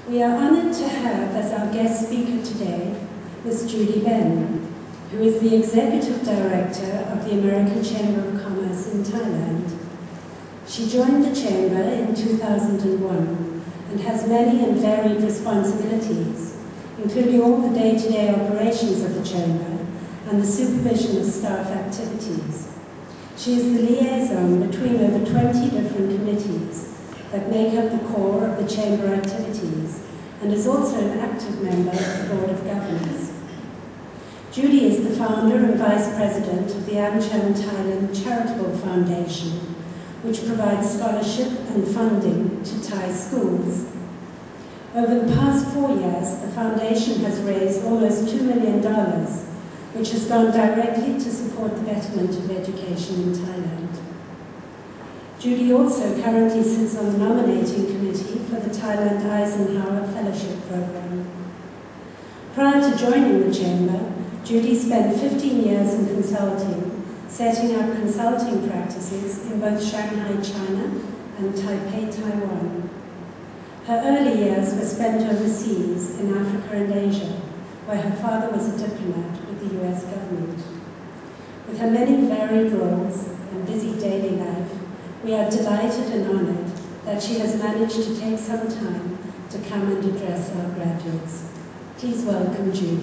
We are honoured to have as our guest speaker today Ms. Judy Benn, who is the Executive Director of the American Chamber of Commerce in Thailand. She joined the Chamber in 2001 and has many and varied responsibilities, including all the day-to-day operations of the Chamber and the supervision of staff activities. She is the liaison between over 20 different committees that make up the core of the Chamber activities and is also an active member of the Board of Governors. Judy is the founder and vice president of the Amcham Thailand Charitable Foundation, which provides scholarship and funding to Thai schools. Over the past 4 years, the foundation has raised almost $2 million, which has gone directly to support the betterment of education in Thailand. Judy also currently sits on the nominating committee for the Thailand Eisenhower Fellowship Program. Prior to joining the Chamber, Judy spent 15 years in consulting, setting up consulting practices in both Shanghai, China and Taipei, Taiwan. Her early years were spent overseas in Africa and Asia, where her father was a diplomat with the US government. With her many varied roles and busy daily life, we are delighted and honoured that she has managed to take some time to come and address our graduates. Please welcome Judy.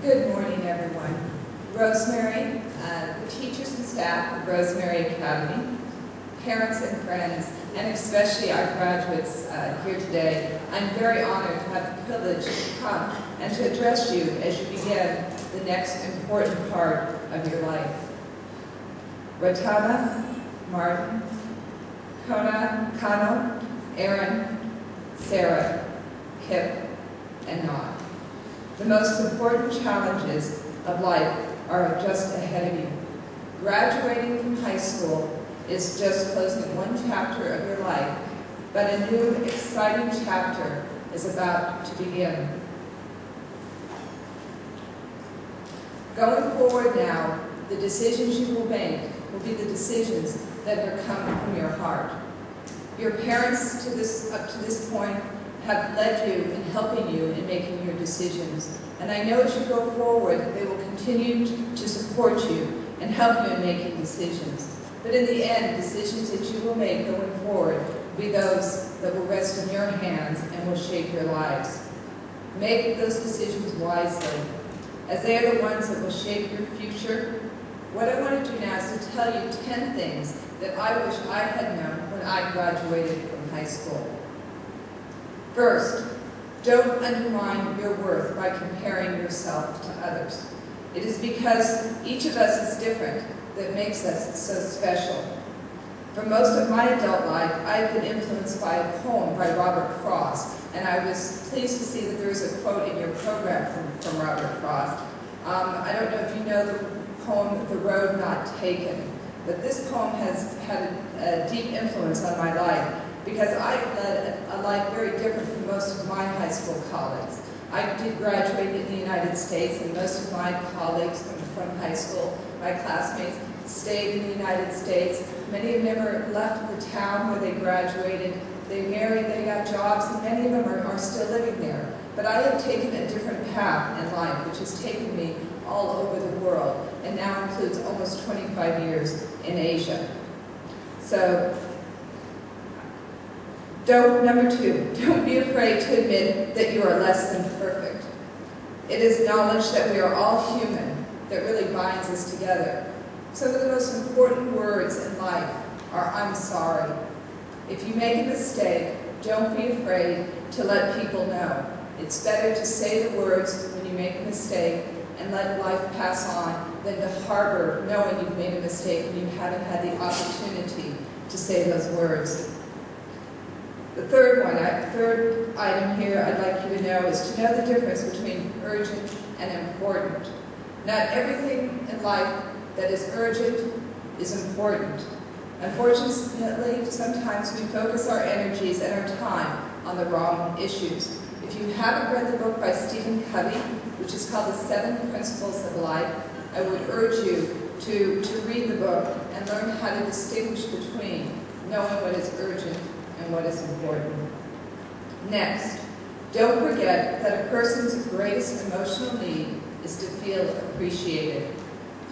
Good morning, everyone. Rosemary, the teachers and staff of Rosemary Academy, parents and friends, and especially our graduates here today, I'm very honored to have the privilege to come and to address you as you begin the next important part of your life. Ratana, Martin, Kona, Kano, Aaron, Sarah, Kip, and Nod. The most important challenges of life are just ahead of you. Graduating from high school is just closing one chapter of your life, but a new, exciting chapter is about to begin. Going forward now, the decisions you will make will be the decisions that are coming from your heart. Your parents up to this point have led you in helping you in making your decisions. And I know as you go forward, they will continue to support you and help you in making decisions. But in the end, decisions that you will make going forward will be those that will rest in your hands and will shape your lives. Make those decisions wisely, as they are the ones that will shape your future. What I want to do now is to tell you 10 things that I wish I had known when I graduated from high school. First, don't undermine your worth by comparing yourself to others. It is because each of us is different that makes us so special. For most of my adult life, I've been influenced by a poem by Robert Frost, and I was pleased to see that there is a quote in your program from Robert Frost. I don't know if you know the poem, The Road Not Taken, but this poem has had a deep influence on my life, because I've led a life very different from most of my high school colleagues. I did graduate in the United States, and most of my colleagues from high school, my classmates, stayed in the United States. Many have never left the town where they graduated. They married, they got jobs, and many of them are still living there. But I have taken a different path in life, which has taken me all over the world, and now includes almost 25 years in Asia. So, number 2, don't be afraid to admit that you are less than perfect. It is knowledge that we are all human that really binds us together. Some of the most important words in life are "I'm sorry." If you make a mistake, don't be afraid to let people know. It's better to say the words when you make a mistake and let life pass on than to harbor knowing you've made a mistake when you haven't had the opportunity to say those words. The third item here I'd like you to know is to know the difference between urgent and important. Not everything in life that is urgent is important. Unfortunately, sometimes we focus our energies and our time on the wrong issues. If you haven't read the book by Stephen pink cubby, which is called The 7 Principles of Life, I would urge you to read the book and learn how to distinguish between knowing what is urgent and what is important. Next, don't forget that a person's greatest emotional need is to feel appreciated.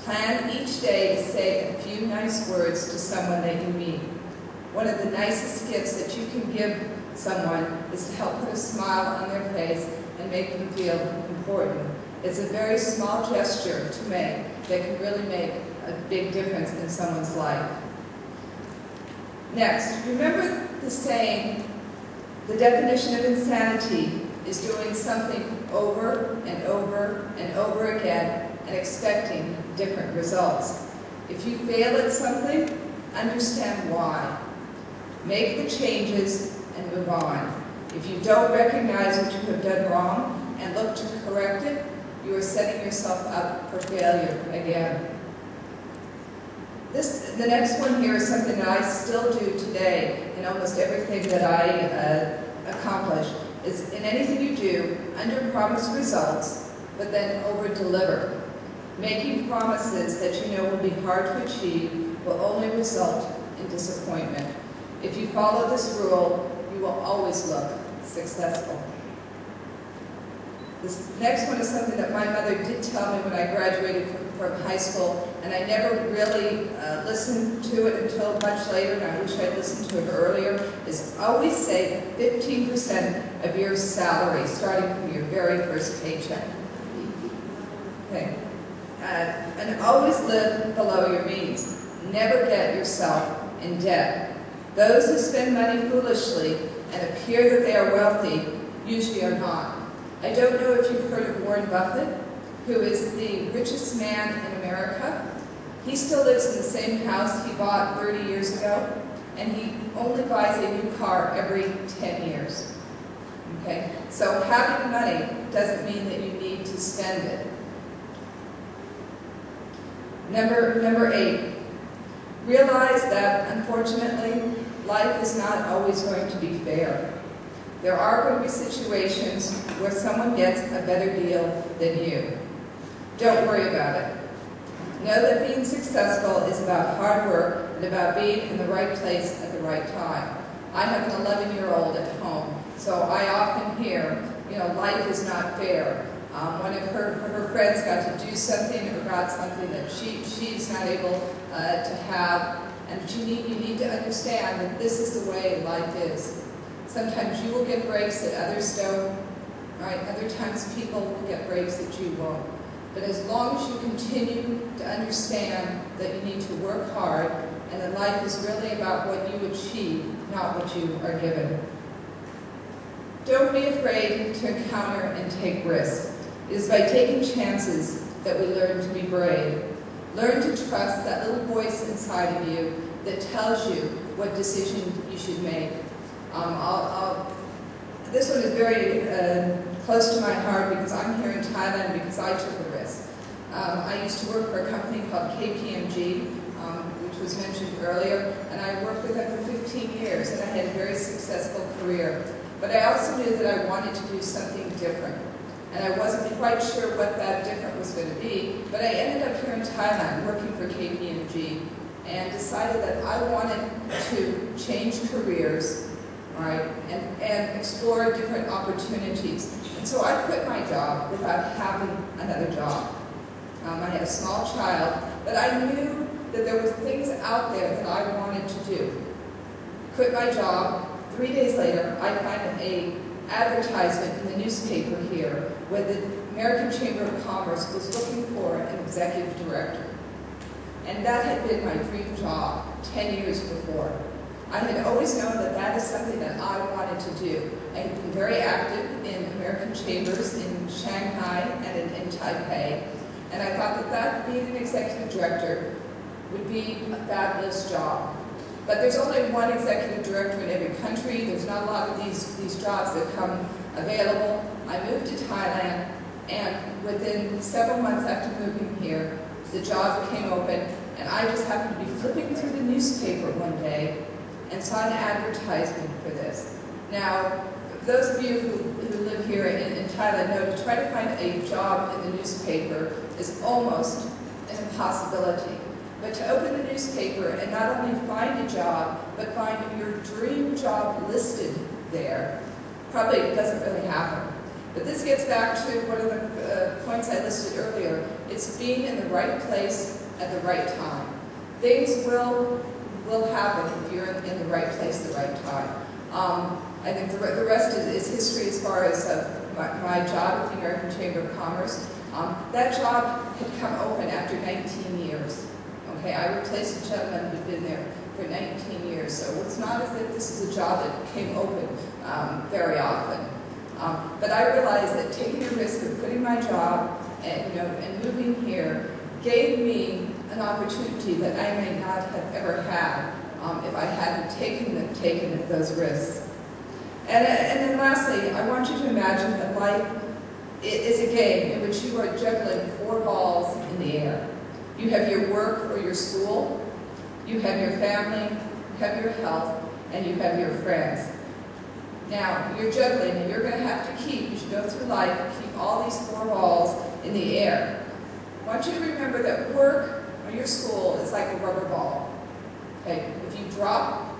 Plan each day to say a few nice words to someone that you meet. One of the nicest gifts that you can give someone is to help put a smile on their face and make them feel important. It's a very small gesture to make that can really make a big difference in someone's life. Next, remember the saying, the definition of insanity is doing something over and over and over again and expecting different results. If you fail at something, understand why. Make the changes and move on. If you don't recognize what you have done wrong and look to correct it, you are setting yourself up for failure again. The next one here is something that I still do today in almost everything that I accomplish, is in anything you do, under-promise results, but then over-deliver. Making promises that you know will be hard to achieve will only result in disappointment. If you follow this rule, you will always look successful. This next one is something that my mother did tell me when I graduated from high school, and I never really listened to it until much later, and I wish I'd listened to it earlier, is always save 15% of your salary starting from your very first paycheck. Okay. And always live below your means. Never get yourself in debt. Those who spend money foolishly and appear that they are wealthy usually are not. I don't know if you've heard of Warren Buffett, who is the richest man in America. He still lives in the same house he bought 30 years ago, and he only buys a new car every 10 years. Okay? So having money doesn't mean that you need to spend it. Number 8, realize that, unfortunately, life is not always going to be fair. There are going to be situations where someone gets a better deal than you. Don't worry about it. Know that being successful is about hard work and about being in the right place at the right time. I have an 11-year-old at home, so I often hear, life is not fair. One of her friends got to do something or got something that she's not able to have, and you need to understand that this is the way life is. Sometimes you will get breaks that others don't, right? Other times people will get breaks that you won't. But as long as you continue to understand that you need to work hard and that life is really about what you achieve, not what you are given. Don't be afraid to encounter and take risks. It is by taking chances that we learn to be brave. Learn to trust that little voice inside of you that tells you what decision you should make. This one is very close to my heart because I'm here in Thailand because I took a risk. I used to work for a company called KPMG, which was mentioned earlier, and I worked with them for 15 years, and I had a very successful career. But I also knew that I wanted to do something different, and I wasn't quite sure what that different was going to be, but I ended up here in Thailand working for KPMG and decided that I wanted to change careers, right, and explore different opportunities. And so I quit my job without having another job. I had a small child, but I knew that there were things out there that I wanted to do. Quit my job. 3 days later, I find an advertisement in the newspaper here where the American Chamber of Commerce was looking for an executive director. And that had been my dream job 10 years before. I had always known that that is something that I wanted to do. I had been very active in American chambers in Shanghai and in Taipei. And I thought that being an executive director would be a fabulous job. But there's only one executive director in every country. There's not a lot of these jobs that come available. I moved to Thailand, and within several months after moving here, the job became open, and I just happened to be flipping through the newspaper one day and saw an advertisement for this. Now, those of you who live here in Thailand know to try to find a job in the newspaper is almost an impossibility. But to open the newspaper and not only find a job, but find your dream job listed there, probably doesn't really happen. But this gets back to one of the points I listed earlier. It's being in the right place at the right time. Things will happen if you're in the right place at the right time. I think the rest is history as far as my job at the American Chamber of Commerce. That job had come open after 19 years. Okay, I replaced a gentleman who'd been there for 19 years, so it's not as if this is a job that came open very often. But I realized that taking the risk of quitting my job and moving here gave me an opportunity that I may not have ever had if I hadn't taken those risks. And then lastly, I want you to imagine that life is a game in which you are juggling 4 balls in the air. You have your work or your school, you have your family, you have your health, and you have your friends. Now, you're juggling, and you're going to have to keep, as you go through life, keep all these 4 balls in the air. I want you to remember that work or your school is like a rubber ball. Okay? If you drop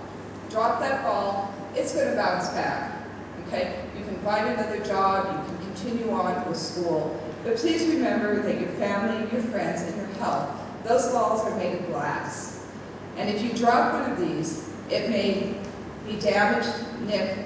that ball, it's going to bounce back. Okay? You can find another job, you can continue on with school. But please remember that your family, your friends, and your health, those balls are made of glass. And if you drop one of these, it may be damaged, nicked,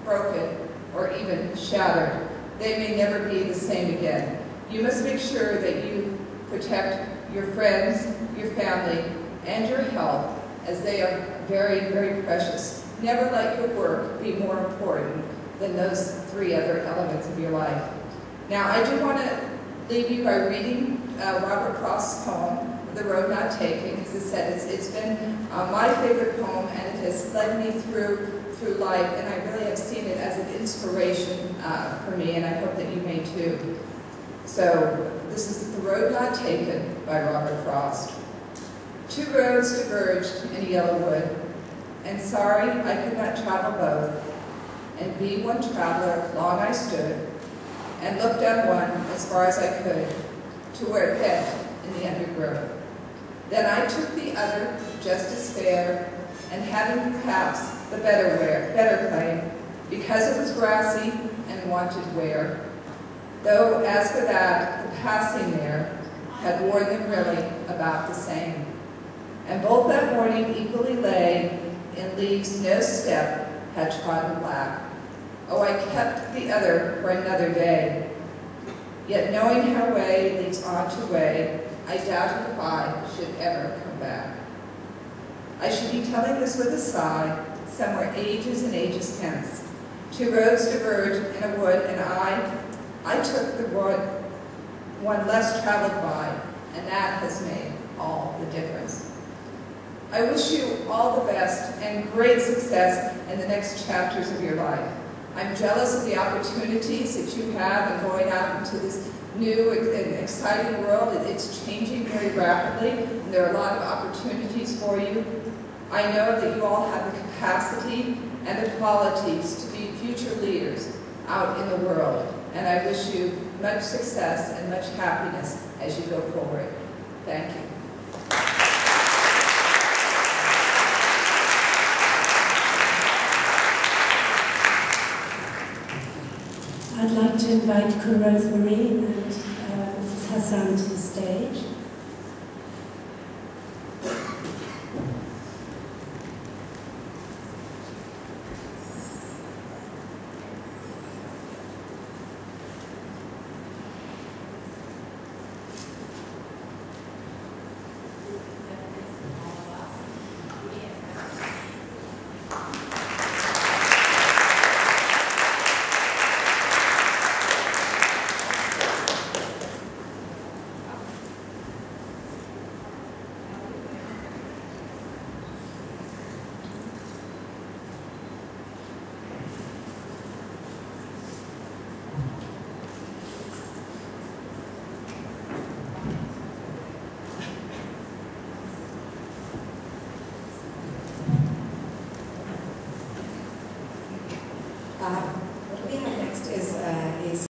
broken, or even shattered. They may never be the same again. You must make sure that you protect your friends, your family, and your health, as they are very, very precious. Never let your work be more important than those 3 other elements of your life. Now, I do want to leave you by reading Robert Frost's poem, The Road Not Taken. As I said, it's been my favorite poem, and it has led me through life, and I really have seen it as an inspiration for me, and I hope that you may too. So, this is The Road Not Taken by Robert Frost. 2 roads diverged in a yellow wood, and sorry I could not travel both, and be one traveler long I stood, and looked down one as far as I could, to where it bent in the undergrowth. Then I took the other, just as fair, and having perhaps the better claim, because it was grassy and wanted wear. Though as for that, the passing there had worn them really about the same. And both that morning equally lay in leaves no step had trodden black. Oh, I kept the other for another day. Yet knowing how way leads on to way, I doubted if I should ever come back. I should be telling this with a sigh, somewhere ages and ages hence. 2 roads diverged in a wood, and I took the one less traveled by, and that has made all the difference. I wish you all the best and great success in the next chapters of your life. I'm jealous of the opportunities that you have in going out into this new and exciting world. It's changing very rapidly, and there are a lot of opportunities for you. I know that you all have the capacity and the qualities to be future leaders out in the world, and I wish you much success and much happiness as you go forward. Thank you. I'd like to invite Rosemary and Mrs. Hassan to the stage.